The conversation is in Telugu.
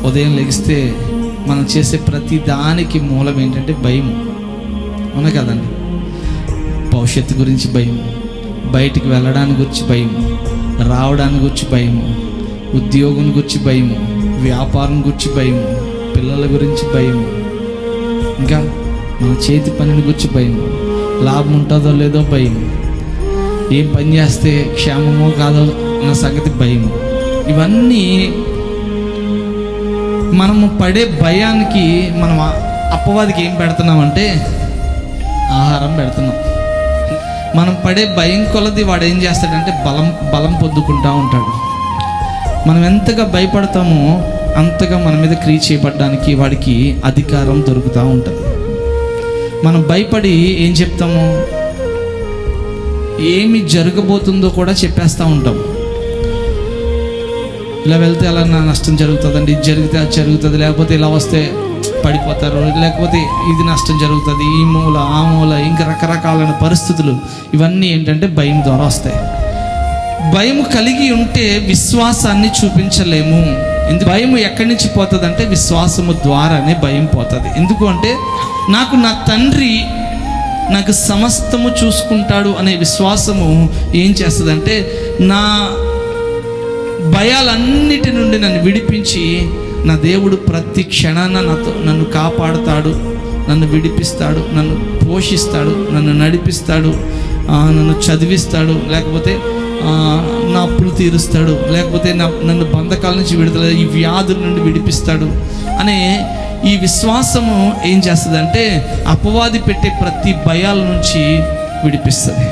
ఉదయం లెగిస్తే మనం చేసే ప్రతి దానికి మూలం ఏంటంటే భయం. అవునా కదండి? భవిష్యత్తు గురించి భయం, బయటికి వెళ్ళడానికి గురించి భయం, రావడానికి గురించి భయం, ఉద్యోగం గురించి భయం, వ్యాపారం గురించి భయం, పిల్లల గురించి భయం, ఇంకా మన చేతి పనిని గురించి భయం, లాభం ఉంటుందో లేదో భయం, ఏం పని చేస్తే క్షేమమో కాదో అన్న సంగతి భయం. ఇవన్నీ మనము పడే భయానికి మనం అపవాదికి ఏం పెడుతున్నామంటే ఆహారం పెడుతున్నాం. మనం పడే భయం కొలది వాడు ఏం చేస్తాడంటే బలం పొందుకుంటూ ఉంటాడు. మనం ఎంతగా భయపడతామో అంతగా మన మీద క్రియ చేయబడడానికి వాడికి అధికారం దొరుకుతూ ఉంటుంది. మనం భయపడి ఏం చెప్తాము, ఏమి జరగబోతుందో కూడా చెప్పేస్తూ ఉంటాం. ఇలా వెళ్తే అలా నా నష్టం జరుగుతుందండి, ఇది జరిగితే అది జరుగుతుంది, లేకపోతే ఇలా వస్తే పడిపోతారు, లేకపోతే ఇది నష్టం జరుగుతుంది, ఈ మూల ఆ మూల, ఇంకా రకరకాలైన పరిస్థితులు. ఇవన్నీ ఏంటంటే భయం ద్వారా వస్తాయి. భయం కలిగి ఉంటే విశ్వాసాన్ని చూపించలేము. ఎందుకు? భయం ఎక్కడి నుంచి పోతుంది అంటే విశ్వాసము ద్వారానే భయం పోతుంది. ఎందుకు అంటే నాకు నా తండ్రి నాకు సమస్తము చూసుకుంటాడు అనే విశ్వాసము ఏం చేస్తుందంటే నా భయాలన్నిటి నుండి నన్ను విడిపించి నా దేవుడు ప్రతి క్షణాన నన్ను కాపాడుతాడు, నన్ను విడిపిస్తాడు, నన్ను పోషిస్తాడు, నన్ను నడిపిస్తాడు, నన్ను చదివిస్తాడు, లేకపోతే నా అప్పులు తీరుస్తాడు, లేకపోతే నన్ను బంధకాల నుంచి విడుదల, ఈ వ్యాధుల నుండి విడిపిస్తాడు అనే ఈ విశ్వాసము ఏం చేస్తుంది అంటే అపవాది పెట్టే ప్రతి భయాల నుంచి విడిపిస్తుంది.